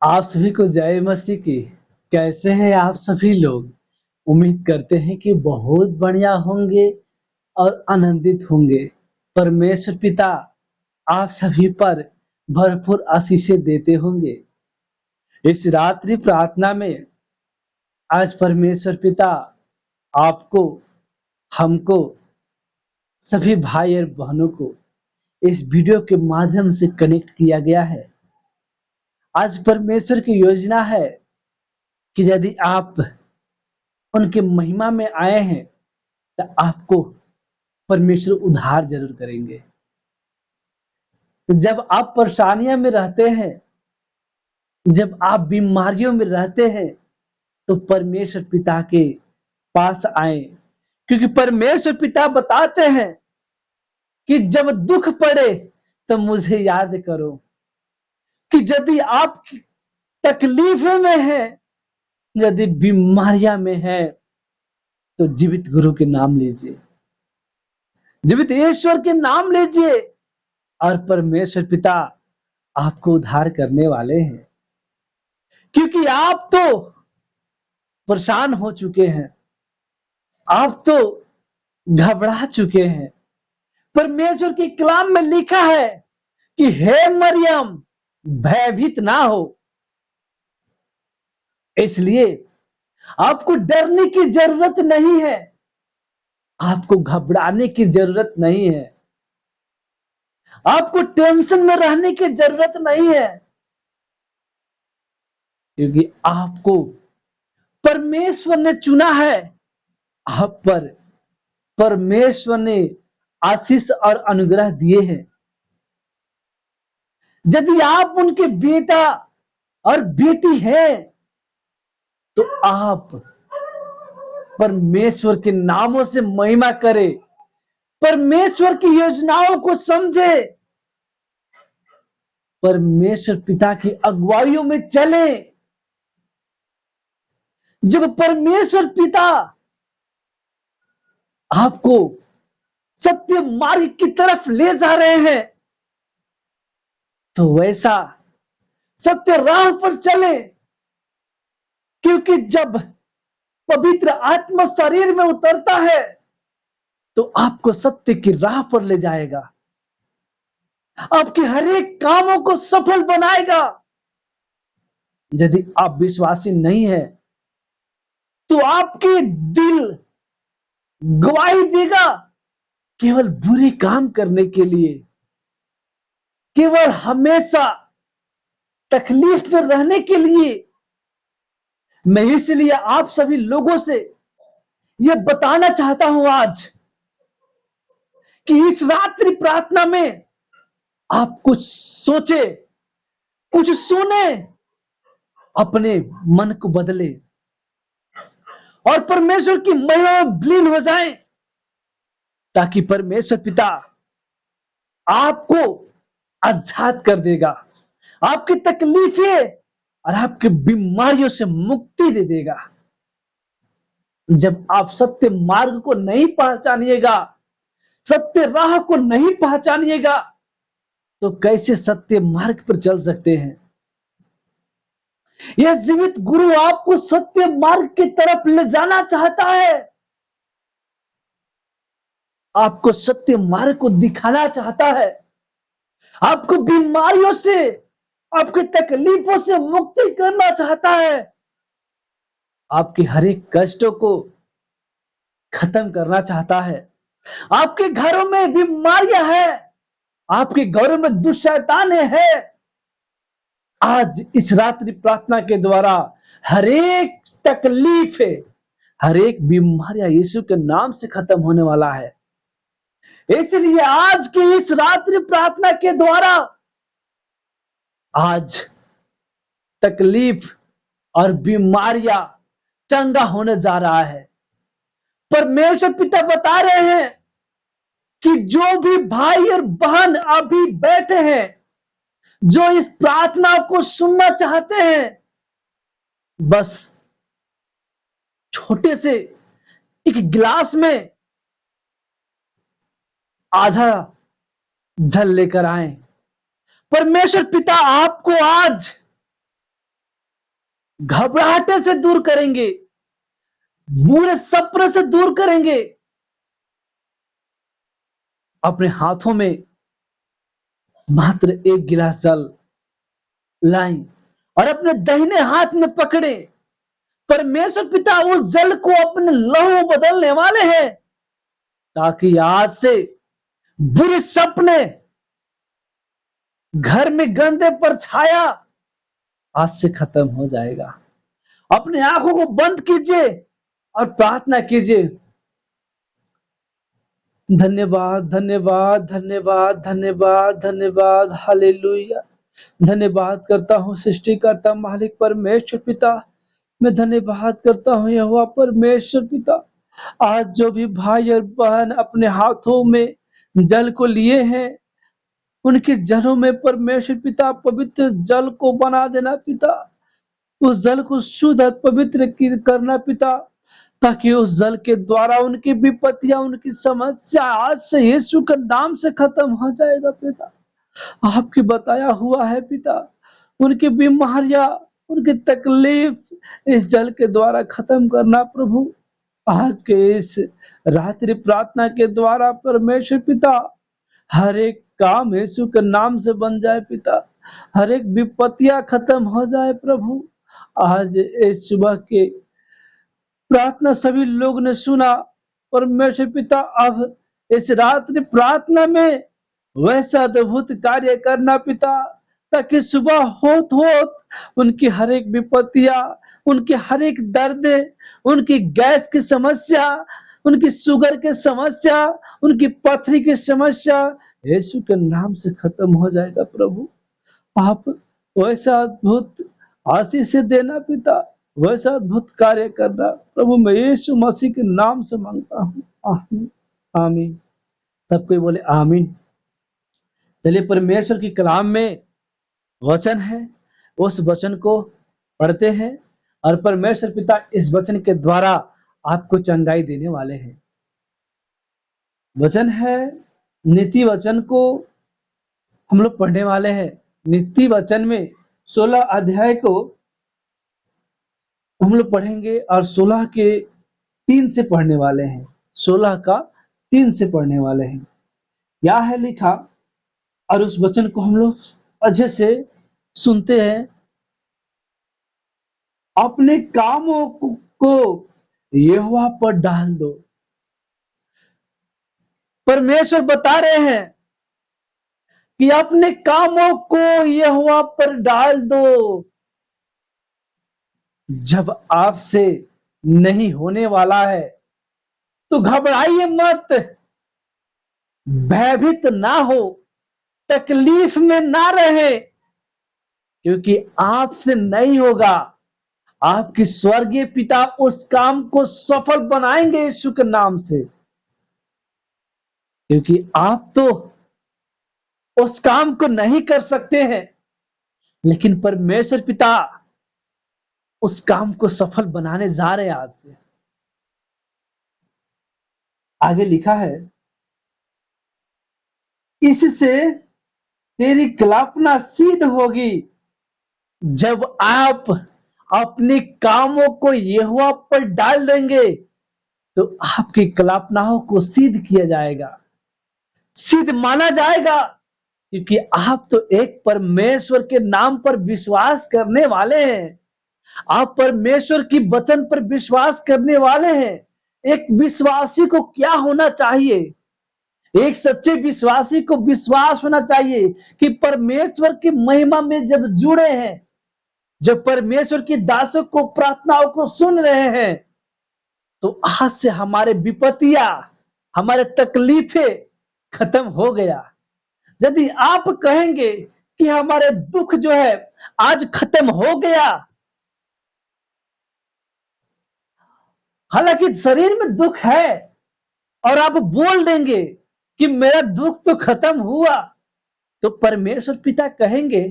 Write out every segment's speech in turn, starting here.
आप सभी को जय मसीह की। कैसे हैं आप सभी लोग? उम्मीद करते हैं कि बहुत बढ़िया होंगे और आनंदित होंगे। परमेश्वर पिता आप सभी पर भरपूर आशीषें देते होंगे। इस रात्रि प्रार्थना में आज परमेश्वर पिता आपको, हमको, सभी भाई और बहनों को इस वीडियो के माध्यम से कनेक्ट किया गया है। आज परमेश्वर की योजना है कि यदि आप उनके महिमा में आए हैं तो आपको परमेश्वर उद्धार जरूर करेंगे। तो जब आप परेशानियों में रहते हैं, जब आप बीमारियों में रहते हैं, तो परमेश्वर पिता के पास आए, क्योंकि परमेश्वर पिता बताते हैं कि जब दुख पड़े तो मुझे याद करो। कि यदि आप तकलीफ में हैं, यदि बीमारियां में हैं, तो जीवित गुरु के नाम लीजिए, जीवित ईश्वर के नाम लीजिए और परमेश्वर पिता आपको उद्धार करने वाले हैं। क्योंकि आप तो परेशान हो चुके हैं, आप तो घबरा चुके हैं। परमेश्वर के कलाम में लिखा है कि हे मरियम, भयभीत ना हो। इसलिए आपको डरने की जरूरत नहीं है, आपको घबराने की जरूरत नहीं है, आपको टेंशन में रहने की जरूरत नहीं है। क्योंकि आपको परमेश्वर ने चुना है, आप पर परमेश्वर ने आशीष और अनुग्रह दिए हैं। यदि आप उनके बेटा और बेटी हैं, तो आप परमेश्वर के नामों से महिमा करें, परमेश्वर की योजनाओं को समझे, परमेश्वर पिता की अगुवाइयों में चले। जब परमेश्वर पिता आपको सत्य मार्ग की तरफ ले जा रहे हैं, तो वैसा सत्य राह पर चले। क्योंकि जब पवित्र आत्मा शरीर में उतरता है, तो आपको सत्य की राह पर ले जाएगा, आपके हर एक कामों को सफल बनाएगा। यदि आप विश्वासी नहीं है, तो आपके दिल गवाही देगा केवल बुरे काम करने के लिए, केवल हमेशा तकलीफ में रहने के लिए। मैं इसलिए आप सभी लोगों से यह बताना चाहता हूं आज कि इस रात्रि प्रार्थना में आप कुछ सोचे, कुछ सुने, अपने मन को बदले और परमेश्वर की महिमा में विलीन हो जाएं, ताकि परमेश्वर पिता आपको आजाद कर देगा, आपकी तकलीफें और आपकी बीमारियों से मुक्ति दे देगा। जब आप सत्य मार्ग को नहीं पहचानिएगा, सत्य राह को नहीं पहचानिएगा, तो कैसे सत्य मार्ग पर चल सकते हैं? यह जीवित गुरु आपको सत्य मार्ग की तरफ ले जाना चाहता है, आपको सत्य मार्ग को दिखाना चाहता है, आपको बीमारियों से, आपकी तकलीफों से मुक्ति करना चाहता है, आपके हर एक कष्टों को खत्म करना चाहता है। आपके घरों में बीमारियां हैं, आपके घरों में दुष्शैताने हैं। आज इस रात्रि प्रार्थना के द्वारा हर एक तकलीफ है, हर एक बीमारियां यीशु के नाम से खत्म होने वाला है। इसलिए आज की इस रात्रि प्रार्थना के द्वारा आज तकलीफ और बीमारियां चंगा होने जा रहा है। परमेश्वर पिता बता रहे हैं कि जो भी भाई और बहन अभी बैठे हैं, जो इस प्रार्थना को सुनना चाहते हैं, बस छोटे से एक गिलास में आधा जल लेकर आए। परमेश्वर पिता आपको आज घबराहटे से दूर करेंगे, बुरे सपने से दूर करेंगे। अपने हाथों में मात्र एक गिलास जल लाएं और अपने दाहिने हाथ में पकड़े। परमेश्वर पिता उस जल को अपने लहू में बदलने वाले हैं, ताकि आज से बुरे सपने, घर में गंदे पर छाया आज से खत्म हो जाएगा। अपने आंखों को बंद कीजिए और प्रार्थना कीजिए। धन्यवाद, धन्यवाद, धन्यवाद, धन्यवाद, धन्यवाद, हालेलुया। धन्यवाद करता हूँ सृष्टिकर्ता मालिक परमेश्वर पिता। मैं धन्यवाद करता हूँ यहोवा परमेश्वर पिता। आज जो भी भाई और बहन अपने हाथों में जल को लिए हैं, उनके जलों में परमेश्वर पिता पवित्र जल को बना देना पिता। उस जल को शुद्ध और पवित्र करना पिता, ताकि उस जल के द्वारा उनकी विपत्तियां, उनकी समस्या आज से यीशु के नाम से खत्म हो जाएगा पिता। आपके बताया हुआ है पिता, उनकी बीमारियां, उनकी तकलीफ इस जल के द्वारा खत्म करना प्रभु। आज के इस रात्रि प्रार्थना के द्वारा परमेश्वर पिता, हर एक काम यीशु के नाम से बन जाए पिता। हर एक विपत्तियां खत्म हो जाए प्रभु। आज इस सुबह के प्रार्थना सभी लोग ने सुना परमेश्वर पिता। अब इस रात्रि प्रार्थना में वैसा अद्भुत कार्य करना पिता, ताकि सुबह होत उनकी हर एक विपत्तियां, उनकी हर एक दर्द, उनकी गैस की समस्या, उनकी शुगर की समस्या, उनकी पथरी की समस्या यीशु के नाम से खत्म हो जाएगा प्रभु। आप वैसा अद्भुत आशीष से देना पिता, वैसा अद्भुत कार्य करना प्रभु। मैं यीशु मसीह के नाम से मांगता हूँ, आमीन, आमीन। सबको बोले आमीन। चलिए, परमेश्वर की कलाम में वचन है, उस वचन को पढ़ते हैं और परमेश्वर पिता इस वचन के द्वारा आपको चंगाई देने वाले हैं। वचन है, नीति वचन को हम लोग पढ़ने वाले हैं। नीति वचन में 16 अध्याय को हम लोग पढ़ेंगे और 16 के 3 से पढ़ने वाले हैं। 16 का 3 से पढ़ने वाले हैं। क्या है लिखा, और उस वचन को हम लोग अच्छे से सुनते हैं। अपने कामों को यहोवा पर डाल दो। परमेश्वर बता रहे हैं कि अपने कामों को यहोवा पर डाल दो। जब आपसे नहीं होने वाला है तो घबराइए मत, भयभीत ना हो, तकलीफ में ना रहे, क्योंकि आपसे नहीं होगा। आपके स्वर्गीय पिता उस काम को सफल बनाएंगे यीशु के नाम से, क्योंकि आप तो उस काम को नहीं कर सकते हैं, लेकिन परमेश्वर पिता उस काम को सफल बनाने जा रहे हैं। आज से आगे लिखा है, इससे तेरी कल्पना सिद्ध होगी जब आप अपने कामों को यहोवा पर डाल देंगे, तो आपकी कल्पनाओं को सिद्ध किया जाएगा, सिद्ध माना जाएगा, क्योंकि आप तो एक परमेश्वर के नाम पर विश्वास करने वाले हैं। आप परमेश्वर की वचन पर विश्वास करने वाले हैं। एक विश्वासी को क्या होना चाहिए? एक सच्चे विश्वासी को विश्वास होना चाहिए कि परमेश्वर की महिमा में जब जुड़े हैं, जब परमेश्वर की दासों को प्रार्थनाओं को सुन रहे हैं, तो आज से हमारे विपत्तियां, हमारे तकलीफें खत्म हो गया। यदि आप कहेंगे कि हमारे दुख जो है आज खत्म हो गया, हालांकि शरीर में दुख है, और आप बोल देंगे कि मेरा दुख तो खत्म हुआ, तो परमेश्वर पिता कहेंगे,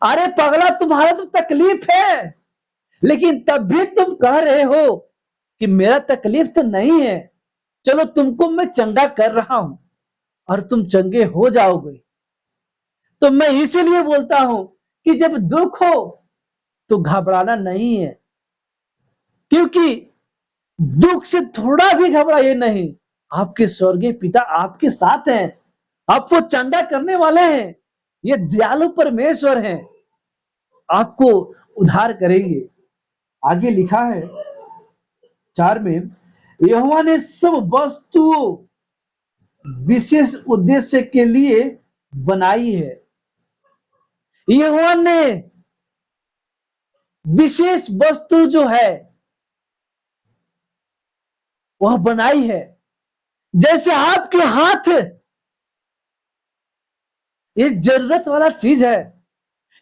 अरे पगला, तुम्हारा तो तकलीफ है, लेकिन तब भी तुम कह रहे हो कि मेरा तकलीफ तो नहीं है। चलो, तुमको मैं चंगा कर रहा हूं और तुम चंगे हो जाओगे। तो मैं इसीलिए बोलता हूं कि जब दुख हो तो घबराना नहीं है, क्योंकि दुख से थोड़ा भी घबराइए नहीं। आपके स्वर्गीय पिता आपके साथ हैं, आपको चंगा करने वाले हैं। ये दयालु परमेश्वर हैं, आपको उद्धार करेंगे। आगे लिखा है 4 में, यहोवा ने सब वस्तुओं विशेष उद्देश्य के लिए बनाई है। यहोवा ने विशेष वस्तु जो है वह बनाई है। जैसे आपके हाथ, ये जरूरत वाला चीज है,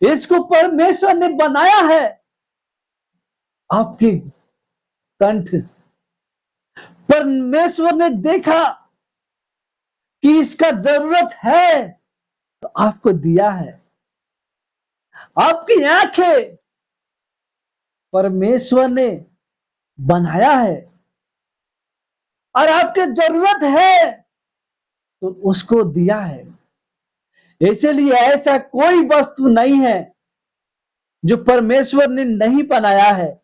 इसको परमेश्वर ने बनाया है। आपके कंठ, परमेश्वर ने देखा कि इसका जरूरत है तो आपको दिया है। आपकी आंखें परमेश्वर ने बनाया है, और आपकी जरूरत है तो उसको दिया है। इसलिए ऐसा कोई वस्तु नहीं है जो परमेश्वर ने नहीं बनाया है।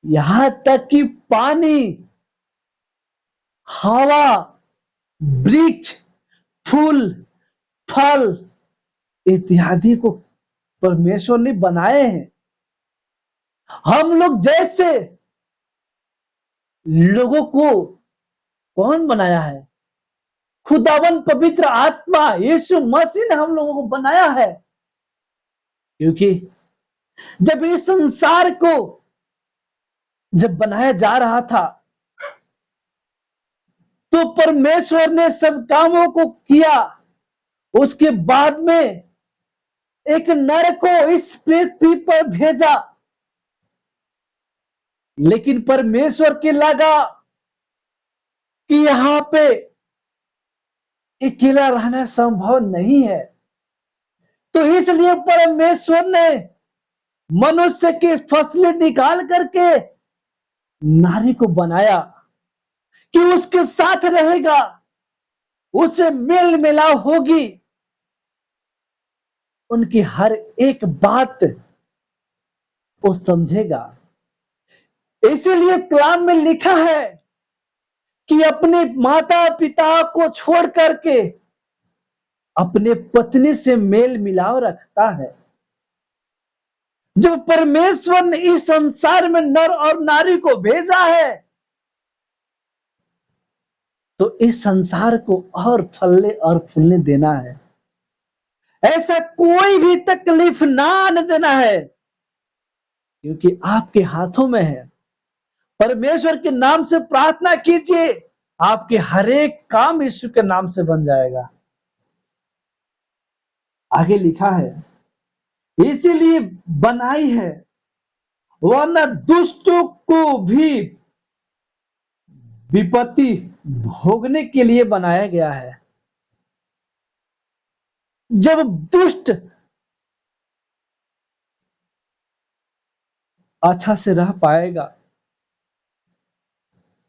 यहां तक कि पानी, हवा, वृक्ष, फूल, फल इत्यादि को परमेश्वर ने बनाए हैं। हम लोग जैसे लोगों को कौन बनाया है? खुदावन पवित्र आत्मा यीशु मसीह ने हम लोगों को बनाया है। क्योंकि जब इस संसार को जब बनाया जा रहा था तो परमेश्वर ने सब कामों को किया। उसके बाद में एक नर को इस पृथ्वी पर भेजा, लेकिन परमेश्वर के लगा कि यहां पे अकेला रहना संभव नहीं है, तो इसलिए परमेश्वर ने मनुष्य की फसलें निकाल करके नारी को बनाया कि उसके साथ रहेगा, उससे मेल मिलाप होगी, उनकी हर एक बात वो समझेगा। इसीलिए कलाम में लिखा है कि अपने माता पिता को छोड़ करके अपने पत्नी से मेल मिलाप रखता है। जब परमेश्वर ने इस संसार में नर और नारी को भेजा है तो इस संसार को और फलने और फूलने देना है। ऐसा कोई भी तकलीफ ना आने देना है, क्योंकि आपके हाथों में है। परमेश्वर के नाम से प्रार्थना कीजिए, आपके हर एक काम यीशु के नाम से बन जाएगा। आगे लिखा है, इसीलिए बनाई है, वरना दुष्टों को भी विपत्ति भोगने के लिए बनाया गया है। जब दुष्ट अच्छा से रह पाएगा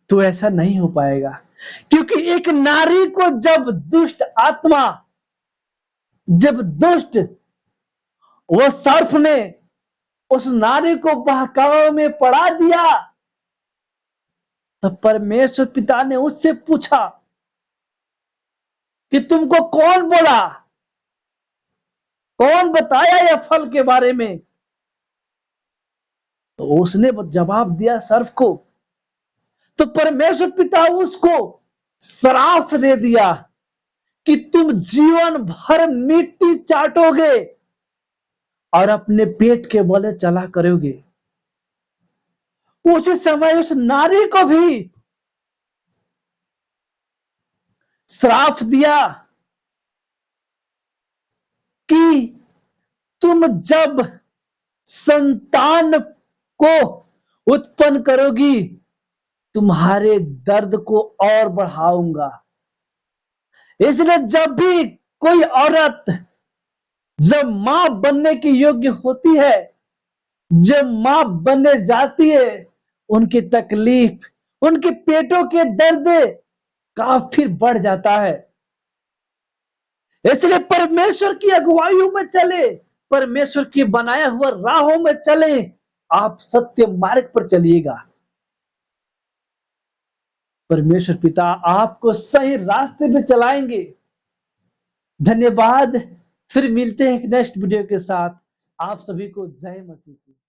तो ऐसा नहीं हो पाएगा, क्योंकि एक नारी को जब दुष्ट आत्मा, जब दुष्ट वो सर्प ने उस नारी को बहकावे में पड़ा दिया, तब परमेश्वर पिता ने उससे पूछा कि तुमको कौन बोला, कौन बताया यह फल के बारे में? तो उसने जवाब दिया सर्प को। तो परमेश्वर पिता उसको श्राप दे दिया कि तुम जीवन भर मिट्टी चाटोगे और अपने पेट के बले चला करोगे। उस समय उस नारी को भी श्राप दिया कि तुम जब संतान को उत्पन्न करोगी तुम्हारे दर्द को और बढ़ाऊंगा। इसलिए जब भी कोई औरत जब मां बनने की योग्य होती है, जब मां बनने जाती है, उनकी तकलीफ, उनके पेटों के दर्द काफी बढ़ जाता है। इसलिए परमेश्वर की अगुवाइयों में चले, परमेश्वर के बनाया हुआ राहों में चले, आप सत्य मार्ग पर चलिएगा। परमेश्वर पिता आपको सही रास्ते पे चलाएंगे। धन्यवाद। फिर मिलते हैं एक नेक्स्ट वीडियो के साथ। आप सभी को जय मसीह की।